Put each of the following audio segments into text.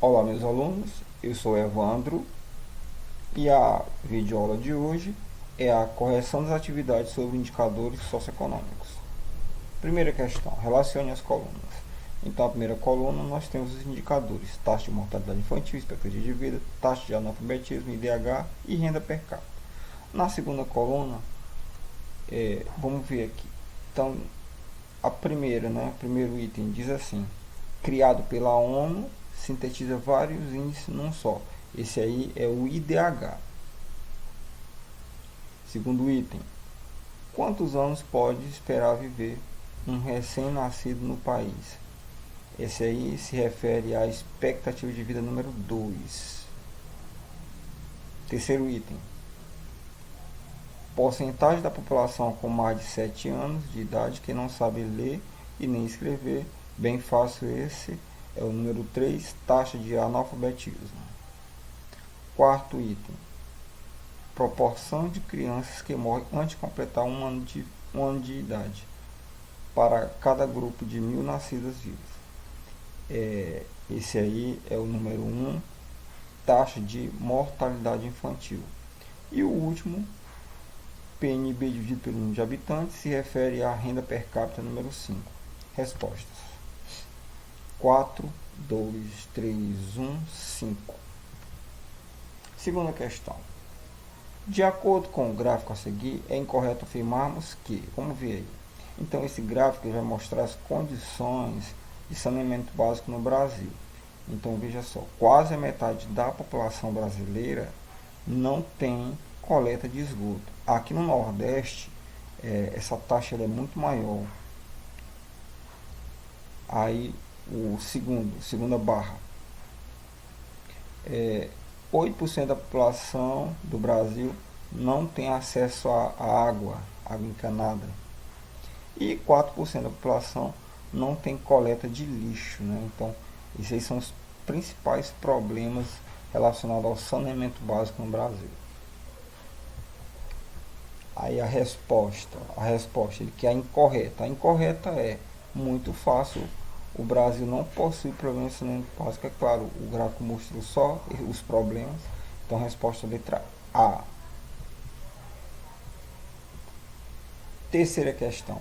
Olá, meus alunos, eu sou Evandro e a videoaula de hoje é a correção das atividades sobre indicadores socioeconômicos. Primeira questão, relacione as colunas. Então, a primeira coluna nós temos os indicadores: taxa de mortalidade infantil, expectativa de vida, taxa de analfabetismo, IDH e renda per capita. Na segunda coluna, vamos ver aqui. Então, a primeira, primeiro item diz assim: criado pela ONU, sintetiza vários índices num só. Esse aí é o IDH. Segundo item: quantos anos pode esperar viver um recém-nascido no país? Esse aí se refere à expectativa de vida número 2. Terceiro item: porcentagem da população com mais de 7 anos de idade que não sabe ler e nem escrever. Bem fácil, esse é o número 3, taxa de analfabetismo. Quarto item: proporção de crianças que morrem antes de completar um ano de idade para cada grupo de 1.000 nascidas vivas. Esse aí é o número 1, taxa de mortalidade infantil. E o último, PNB dividido pelo número de habitantes, se refere à renda per capita número 5. Respostas: 4, 2, 3, 1, 5. Segunda questão. De acordo com o gráfico a seguir, é incorreto afirmarmos que, vamos ver aí. Então, esse gráfico vai mostrar as condições de saneamento básico no Brasil. Então, veja só, quase a metade da população brasileira não tem coleta de esgoto. Aqui no Nordeste, essa taxa é muito maior. Aí, segunda barra. 8% da população do Brasil não tem acesso à água encanada. E 4% da população não tem coleta de lixo. Então, esses são os principais problemas relacionados ao saneamento básico no Brasil. Aí a resposta ele quer a incorreta. A incorreta é muito fácil. O Brasil não possui problemas de saneamento básico. É claro, o gráfico mostrou só os problemas. Então, a resposta é a letra A. Terceira questão.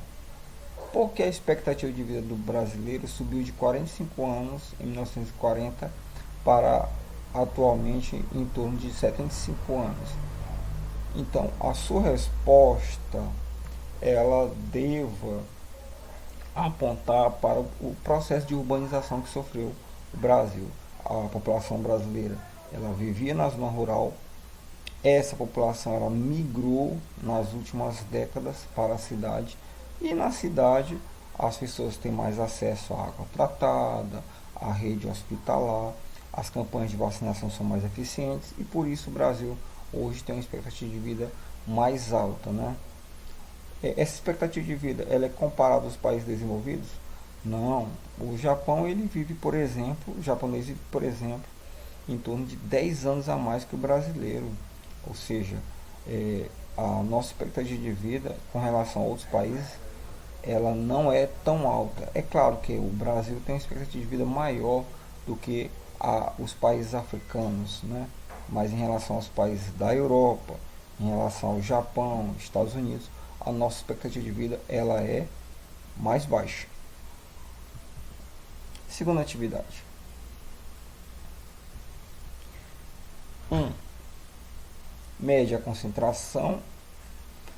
Por que a expectativa de vida do brasileiro subiu de 45 anos em 1940 para atualmente em torno de 75 anos? Então, a sua resposta ela deva apontar para o processo de urbanização que sofreu o Brasil. A população brasileira ela vivia na zona rural. Essa população ela migrou nas últimas décadas para a cidade, e na cidade as pessoas têm mais acesso à água tratada, à rede hospitalar, as campanhas de vacinação são mais eficientes e por isso o Brasil hoje tem uma expectativa de vida mais alta. Essa expectativa de vida ela é comparada aos países desenvolvidos? Não. O Japão ele vive, por exemplo, o japonês vive, por exemplo, em torno de 10 anos a mais que o brasileiro. Ou seja, a nossa expectativa de vida com relação a outros países ela não é tão alta. É claro que o Brasil tem uma expectativa de vida maior do que os países africanos, mas em relação aos países da Europa, em relação ao Japão, Estados Unidos, a nossa expectativa de vida ela é mais baixa. Segunda atividade. 1. Mede a concentração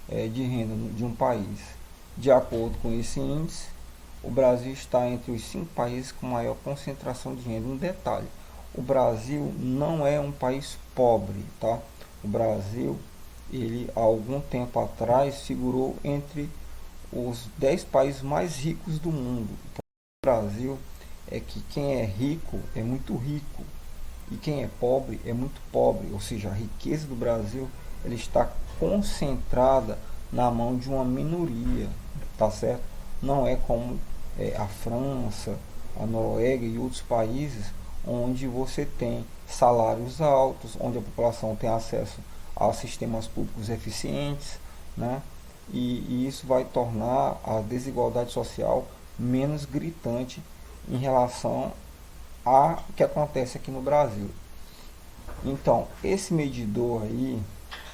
de renda de um país. De acordo com esse índice, o Brasil está entre os 5 países com maior concentração de renda. Um detalhe: o Brasil não é um país pobre, tá? O Brasil, ele há algum tempo atrás figurou entre os 10 países mais ricos do mundo. O Brasil é que quem é rico é muito rico e quem é pobre é muito pobre, ou seja, a riqueza do Brasil ele está concentrada na mão de uma minoria, tá certo? Não é como a França, a Noruega e outros países onde você tem salários altos, onde a população tem acesso a sistemas públicos eficientes, e isso vai tornar a desigualdade social menos gritante em relação a que acontece aqui no Brasil. Então, esse medidor aí,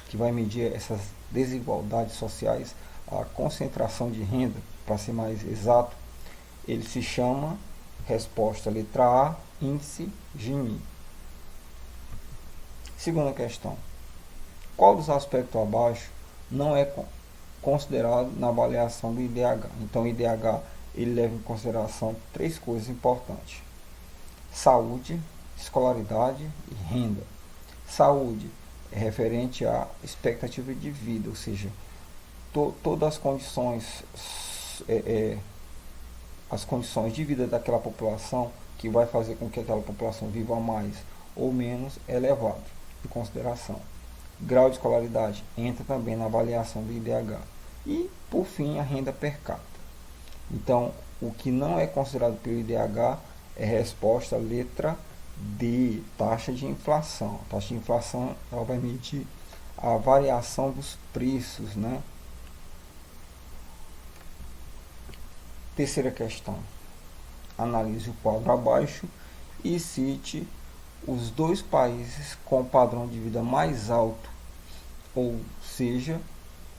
que vai medir essas desigualdades sociais, a concentração de renda, para ser mais exato, ele se chama, resposta letra A, índice Gini. Segunda questão. Qual dos aspectos abaixo não é considerado na avaliação do IDH? Então, o IDH ele leva em consideração três coisas importantes: saúde, escolaridade e renda. Saúde é referente à expectativa de vida, ou seja, todas as condições de vida daquela população que vai fazer com que aquela população viva mais ou menos é levado em consideração. Grau de escolaridade entra também na avaliação do IDH. E, por fim, a renda per capita. Então, o que não é considerado pelo IDH é a resposta letra D, taxa de inflação. A taxa de inflação ela vai medir a variação dos preços, né? Terceira questão. Analise o quadro abaixo e cite os dois países com padrão de vida mais alto, ou seja,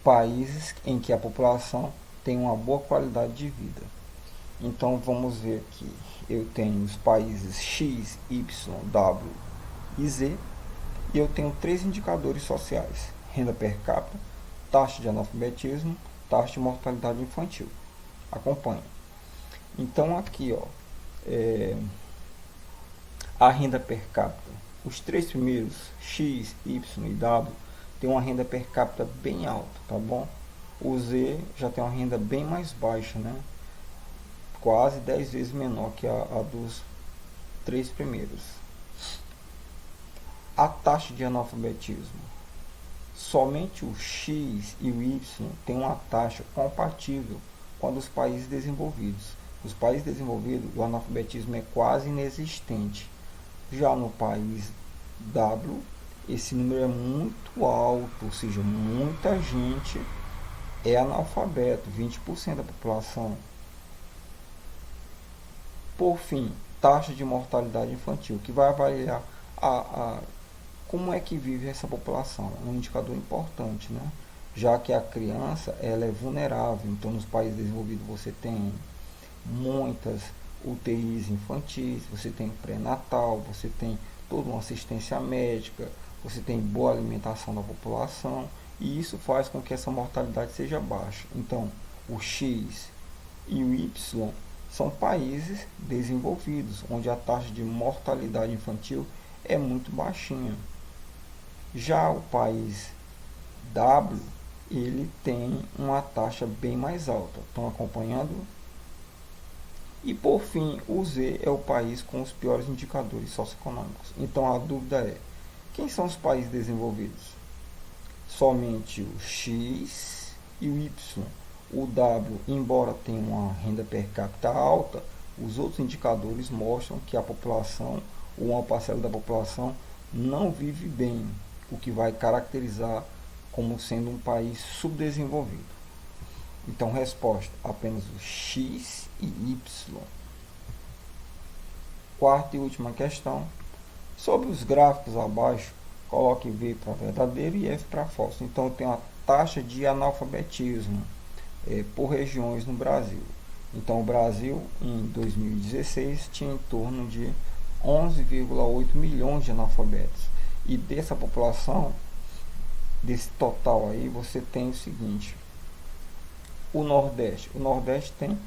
países em que a população tem uma boa qualidade de vida. Então vamos ver aqui. Eu tenho os países X, Y, W e Z, e eu tenho três indicadores sociais: renda per capita, taxa de analfabetismo, taxa de mortalidade infantil. Acompanhe. Então aqui, ó, a renda per capita. Os três primeiros, X, Y e W, tem uma renda per capita bem alta, tá bom? O Z já tem uma renda bem mais baixa, né? Quase 10 vezes menor que a dos três primeiros. A taxa de analfabetismo. Somente o X e o Y tem uma taxa compatível com a dos países desenvolvidos. Nos países desenvolvidos, o analfabetismo é quase inexistente. Já no país W, esse número é muito alto, ou seja, muita gente é analfabeto, 20% da população. Por fim, taxa de mortalidade infantil, que vai avaliar como é que vive essa população. É um indicador importante, né? Já que a criança ela é vulnerável. Então, nos países desenvolvidos você tem muitas UTIs infantis, você tem pré-natal, você tem toda uma assistência médica, você tem boa alimentação da população, e isso faz com que essa mortalidade seja baixa. Então, o X e o Y são países desenvolvidos, onde a taxa de mortalidade infantil é muito baixinha. Já o país W, ele tem uma taxa bem mais alta. Estão acompanhando? E por fim, o Z é o país com os piores indicadores socioeconômicos. Então a dúvida é: quem são os países desenvolvidos? Somente o X e o Y. O W, embora tenha uma renda per capita alta, os outros indicadores mostram que a população, ou uma parcela da população, não vive bem, o que vai caracterizar como sendo um país subdesenvolvido. Então, resposta: apenas o X e Y. Quarta e última questão. Sobre os gráficos abaixo, coloque V para verdadeiro e F para falso. Então, eu tenho a taxa de analfabetismo por regiões no Brasil. Então, o Brasil, em 2016, tinha em torno de 11,8 milhões de analfabetos. E dessa população, desse total aí, você tem o seguinte: o Nordeste tem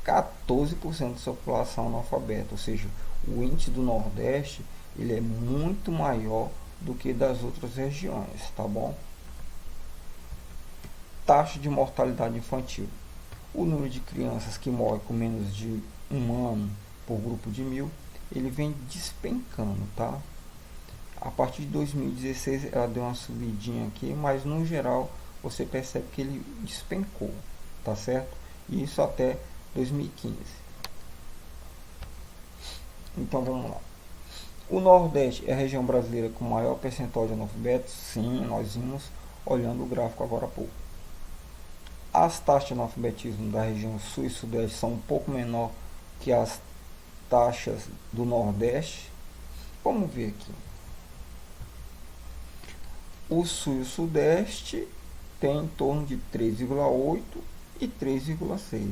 14% da sua população analfabeta, ou seja, o índice do Nordeste ele é muito maior do que das outras regiões, tá bom? Taxa de mortalidade infantil. O número de crianças que morrem com menos de um ano por grupo de 1000, ele vem despencando, tá? A partir de 2016 ela deu uma subidinha aqui, mas no geral você percebe que ele despencou, tá certo? E isso até 2015. Então vamos lá. O Nordeste é a região brasileira com maior percentual de analfabetos? Sim, nós vimos olhando o gráfico agora há pouco. As taxas de analfabetismo da região Sul e Sudeste são um pouco menor que as taxas do Nordeste. Vamos ver aqui. O Sul e o Sudeste tem em torno de 3,8 e 3,6.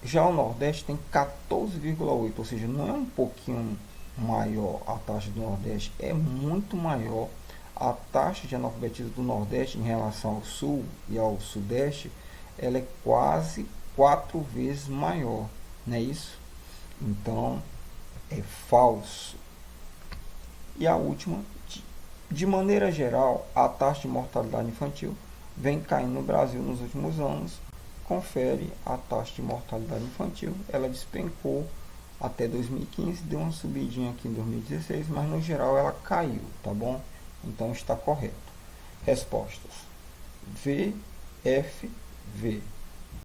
Já o Nordeste tem 14,8, ou seja, não é um pouquinho maior a taxa do Nordeste, é muito maior. A taxa de analfabetismo do Nordeste em relação ao Sul e ao Sudeste, ela é quase 4 vezes maior, não é isso? Então, é falso. E a última, de maneira geral, a taxa de mortalidade infantil vem caindo no Brasil nos últimos anos. Confere a taxa de mortalidade infantil, ela despencou até 2015, deu uma subidinha aqui em 2016, mas no geral ela caiu, tá bom? Então está correto. Respostas: V, F, V.